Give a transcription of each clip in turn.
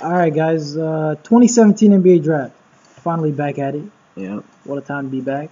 Alright, guys. 2017 NBA Draft. Finally back at it. Yeah. What a time to be back.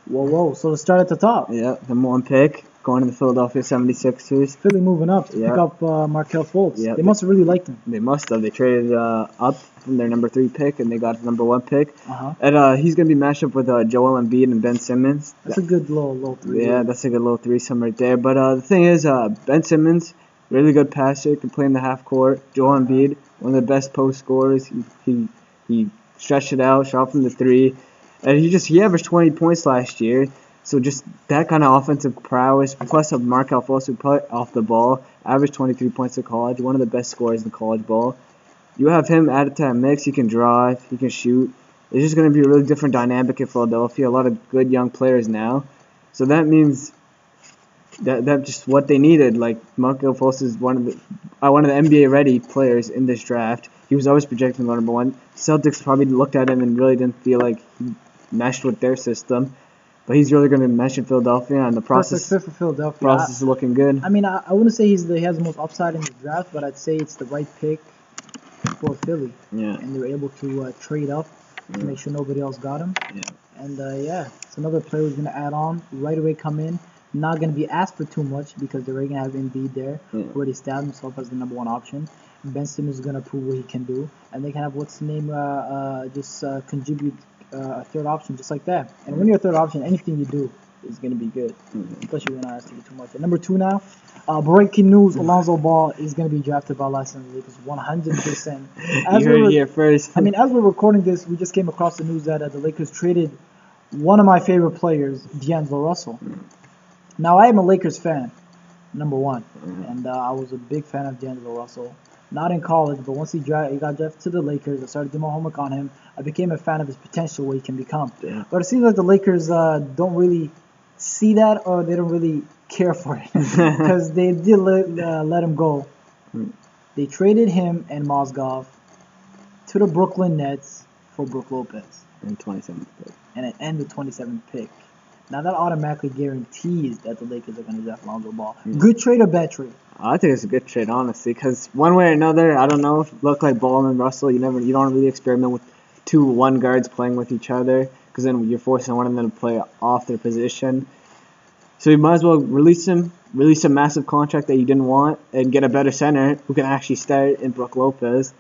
Whoa. So let's start at the top. Yeah. Number 1 pick going to the Philadelphia 76ers. Philly moving up to Yeah. pick up Markelle Fultz. Yeah, They must have really liked him. They must have. They traded up from their number 3 pick, and they got the number 1 pick. Uh-huh. And he's going to be matched up with Joel Embiid and Ben Simmons. That's a good little three. Yeah, that's a good little threesome right there. But the thing is, Ben Simmons, really good passer, can play in the half court. Joel Embiid, one of the best post scorers. He stretched it out, shot from the 3, and he averaged 20 points last year. So just that kind of offensive prowess, plus a Markelle Fultz who put off the ball, averaged 23 points in college, one of the best scorers in college ball. You have him added to that mix. He can drive, he can shoot. It's just going to be a really different dynamic in Philadelphia. A lot of good young players now. So that means that just what they needed. Like Markelle Fultz is one of the NBA ready players in this draft. He was always projected to go number 1. Celtics probably looked at him and really didn't feel like he meshed with their system. But he's really going to mesh in Philadelphia, and the process Perfect fit for Philadelphia. Process is looking good. I mean, I wouldn't say he has the most upside in the draft, but I'd say it's the right pick for Philly. Yeah. And they were able to trade up to make sure nobody else got him. Yeah. And it's another player who's going to add on, right away come in. Not going to be asked for too much because they're already going to have Embiid there, already established himself as the number 1 option. Ben Simmons is going to prove what he can do. And they can have, contribute a third option just like that. And when you're a third option, anything you do is going to be good, especially when not asking you too much. At number 2 now, breaking news, Lonzo Ball is going to be drafted by Los Angeles Lakers 100%. You heard it here first. I mean, as we're recording this, we just came across the news that the Lakers traded one of my favorite players, D'Angelo Russell. Now, I am a Lakers fan, number 1, and I was a big fan of D'Angelo Russell. Not in college, but once he got drafted to the Lakers, I started doing my homework on him. I became a fan of his potential, what he can become. Yeah. But it seems like the Lakers don't really see that, or they don't really care for it, because they did let him go. They traded him and Mozgov to the Brooklyn Nets for Brook Lopez. And 27th pick. And the 27th pick. Now that automatically guarantees that the Lakers are going to draft Lonzo Ball. Good trade or bad trade? I think it's a good trade, honestly, because one way or another, I don't know, look like Ball and Russell, you don't really experiment with 2 1 guards playing with each other, because then you're forcing one of them to play off their position. So you might as well release a massive contract that you didn't want, and get a better center who can actually start in Brook Lopez.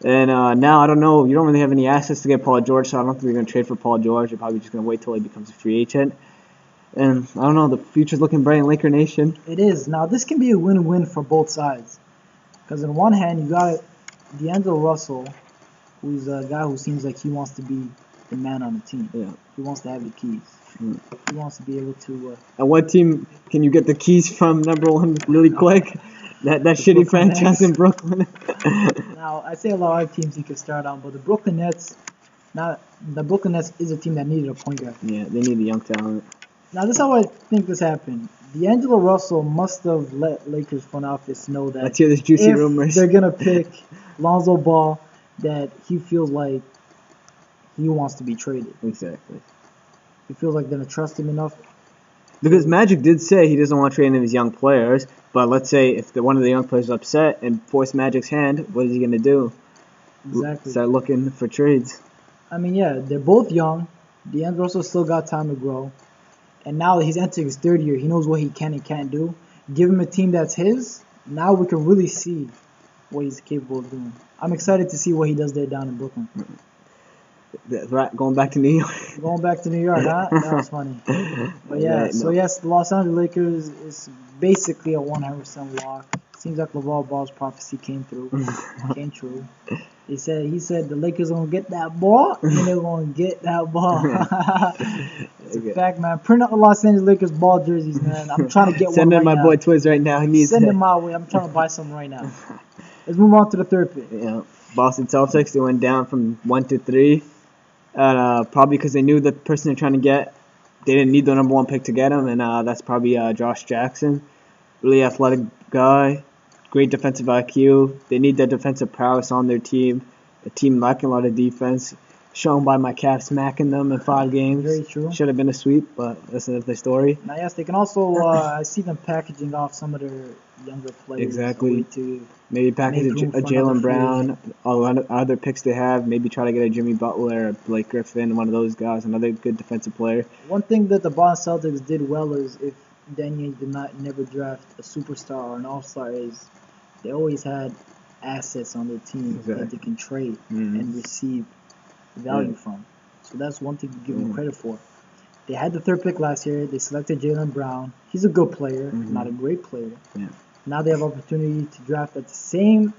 And now, I don't know, you don't really have any assets to get Paul George, so I don't think you're going to trade for Paul George. You're probably just going to wait till he becomes a free agent. And I don't know, the future's looking bright in Laker Nation. It is. Now, this can be a win-win for both sides. Because on one hand, you got D'Angelo Russell, who's a guy who seems like he wants to be the man on the team. Yeah. He wants to have the keys. He wants to be able to... And what team can you get the keys from, number 1, really quick? That shitty franchise in Brooklyn. Now, I say a lot of teams he could start on, but the Brooklyn Nets is a team that needed a point guard. Yeah, they need a young talent. Now, this is how I think this happened. D'Angelo Russell must have let Lakers front office know that Let's hear this juicy if rumors. they're going to pick Lonzo Ball, that he feels like he wants to be traded. Exactly. He feels like they're going to trust him enough. Because Magic did say he doesn't want to trade any of his young players, but let's say if one of the young players is upset and force Magic's hand, what is he going to do? Exactly. Start looking for trades. I mean, yeah, they're both young. D'Angelo Russell still got time to grow. And now that he's entering his 3rd year, he knows what he can and can't do. Give him a team that's his. Now we can really see what he's capable of doing. I'm excited to see what he does there down in Brooklyn. Right, going back to New York. Going back to New York, huh? That was funny. But yeah, so yes, the Los Angeles Lakers is basically a 100% lock. Seems like LeVar Ball's prophecy came through. Came true. He said the Lakers are going to get that ball, and they're going to get that ball. It's a fact, man. Print out the Los Angeles Lakers ball jerseys, man. I'm trying to get Send one in right my now. boy Twiz right now. He needs Send it. him my way. I'm trying to buy some right now. Let's move on to the 3rd pick. Yeah, Boston Celtics, they went down from 1 to 3. Probably because they knew the person they're trying to get, they didn't need the number 1 pick to get him, and that's probably Josh Jackson. Really athletic guy, great defensive IQ. They need that defensive prowess on their team. A team lacking a lot of defense. shown by my Cavs smacking them in 5 games. Very true. Should have been a sweep, but that's another story. Now, yes, they can also. I see them packaging off some of their younger players. Exactly. To maybe package make room a for Jalen another Brown, other picks they have. Maybe try to get a Jimmy Butler or Blake Griffin, one of those guys, another good defensive player. One thing that the Boston Celtics did well is if Danny did never draft a superstar or an all-star, is they always had assets on their team that they can trade and receive value from. So that's one thing to give them credit for. They had the 3rd pick last year. They selected Jalen Brown. He's a good player, not a great player. Yeah. Now they have opportunity to draft at the same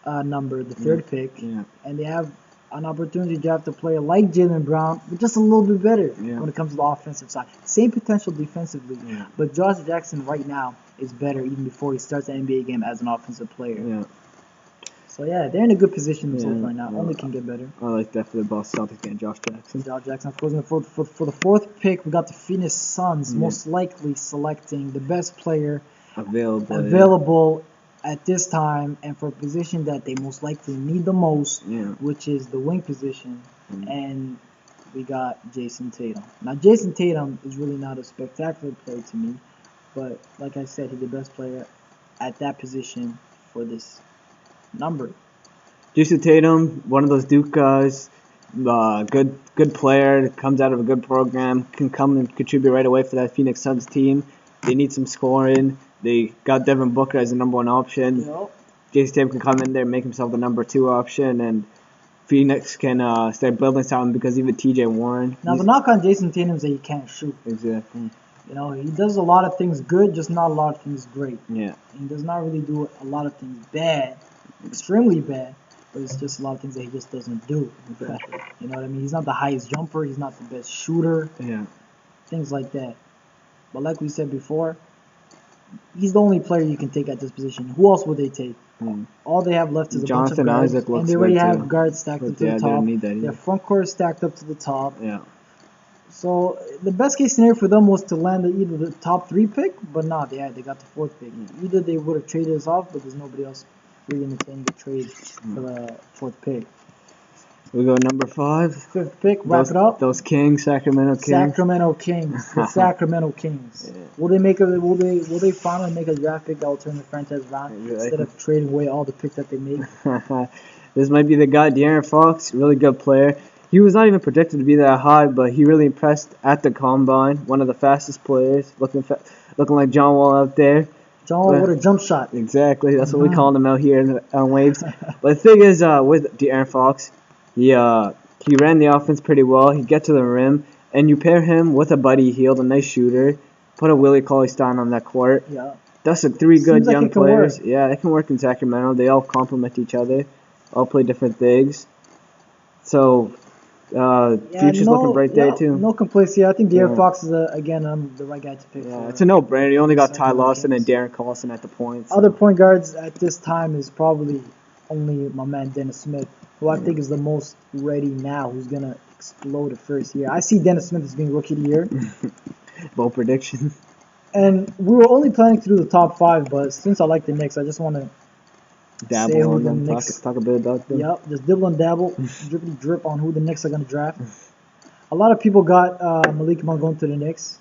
number, the 3rd pick, and they have an opportunity to draft a player like Jalen Brown, but just a little bit better when it comes to the offensive side. Same potential defensively, but Josh Jackson right now is better even before he starts the NBA game as an offensive player. Yeah. So yeah, they're in a good position themselves right now. Only can get better. I like that for the Boston Celtics getting Josh Jackson. Josh Jackson, of course. For the 4th pick, we got the Phoenix Suns, most likely selecting the best player available at this time, and for a position that they most likely need the most, which is the wing position. And we got Jason Tatum. Now, Jason Tatum is really not a spectacular player to me, but like I said, he's the best player at that position for this number. Jason Tatum, one of those Duke guys, good player, comes out of a good program, can come and contribute right away for that Phoenix Suns team. They need some scoring. They got Devin Booker as the number 1 option. Jason Tatum can come in there and make himself the number 2 option, and Phoenix can start building something because even T.J. Warren. Now, the knock on Jason Tatum is that he can't shoot. Exactly. You know, he does a lot of things good, just not a lot of things great. Yeah. He does not really do a lot of things bad, extremely bad, but it's just a lot of things that he just doesn't do. Exactly. You know what I mean? He's not the highest jumper. He's not the best shooter. Yeah. Things like that. But like we said before, he's the only player you can take at this position. Who else would they take? All they have left is a bunch of guards, and they already have guards stacked up to the top. They have front court stacked up to the top. Yeah. So the best case scenario for them was to land either the top 3 pick, but not. They got the 4th pick. Either they would have traded us off, but there's nobody else really entertaining the trade for the 4th pick. We go number 5. 5th pick, wrap it up. Those Kings, Sacramento Kings. Sacramento Kings. The Sacramento Kings. Will they finally make a draft pick that will turn the franchise around instead of trading away all the picks that they make? This might be the guy, De'Aaron Fox, really good player. He was not even projected to be that high, but he really impressed at the combine. One of the fastest players, looking like John Wall out there. John Wall with a jump shot. Exactly, that's what we call him out here on Waves. But the thing is, with De'Aaron Fox, he ran the offense pretty well. He get to the rim, and you pair him with a Buddy Hield, a nice shooter. Put a Willie Cauley-Stein on that court. Yeah. That's 3 good young players. Work. Yeah, they can work in Sacramento. They all complement each other. All play different things. So, future's looking bright there too. No complaints here. I think De'Aaron Fox is the right guy to pick. Yeah, it's a no-brainer. You only got Ty Lawson and Darren Collison at the points. Other point guards at this time is probably only my man Dennis Smith, who I think is the most ready now, who's going to explode the first year. I see Dennis Smith as being Rookie of the Year. Bold prediction. And we were only planning to do the top 5, but since I like the Knicks, I just want to dabble on them, talk a bit about them. Yep, just dibble and dabble, drippity drip on who the Knicks are going to draft. A lot of people got Malik Monk going to the Knicks.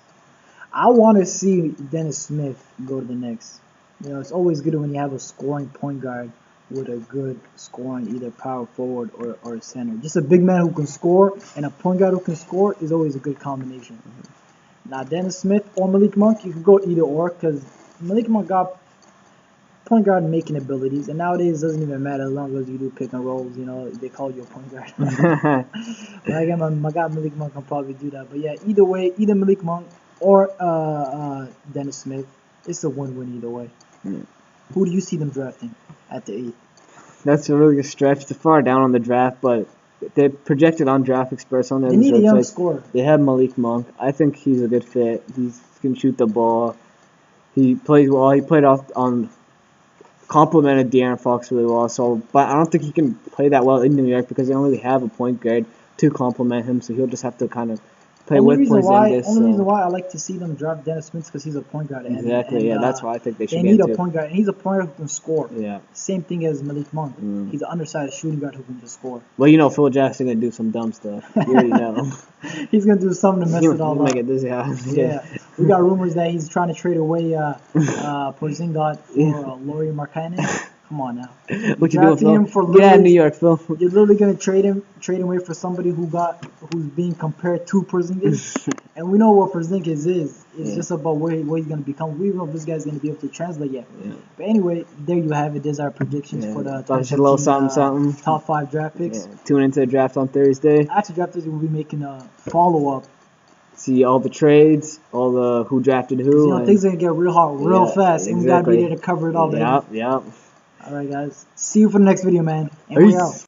I want to see Dennis Smith go to the Knicks. You know, it's always good when you have a scoring point guard with a good scoring either power forward or center. Just a big man who can score and a point guard who can score is always a good combination. Now, Dennis Smith or Malik Monk, you can go either or because Malik Monk got point guard making abilities, and nowadays it doesn't even matter as long as you do pick and rolls. You know, they call you a point guard. But again, my guy Malik Monk can probably do that. But yeah, either way, either Malik Monk or Dennis Smith, it's a win-win either way. Who do you see them drafting at the 8th? That's a really good stretch. They're far down on the draft, but they're projected on Draft Express on their They need a young scorer. They have Malik Monk. I think he's a good fit. He can shoot the ball. He plays well. He played off on complimented De'Aaron Fox really well. So, but I don't think he can play that well in New York because they don't really have a point guard to complement him. So he'll just have to kind of play with Porzingis. Only reason why I like to see them draft Dennis Smith because he's a point guard. Exactly. And, that's why I think they should they get need into. a point guard, and he's a point guard who can score. Yeah. Same thing as Malik Monk. He's an undersized shooting guard who can just score. Well, you know Phil Jackson gonna do some dumb stuff. You already know. He's gonna do something to mess it all up. Yeah. We got rumors that he's trying to trade away Porzingis for Lauri Markkanen. Come on now. What you doing, Phil? Him for Get out of New York, Phil. You're literally gonna trade him away for somebody who's being compared to Porzingis, and we know what Porzingis is. It's just about what he's gonna become. We don't know if this guy's gonna be able to translate yet. Yeah. But anyway, there you have it. There's our predictions for the 2015, top 5 draft picks. Yeah. Tune into the draft on Thursday. After draft Thursday, we'll be making a follow-up. See all the trades, all the who drafted who. You know, things are gonna get real hot, real fast, and we gotta be there to cover it all, baby. Yep. All right, guys. See you for the next video, man. And we out.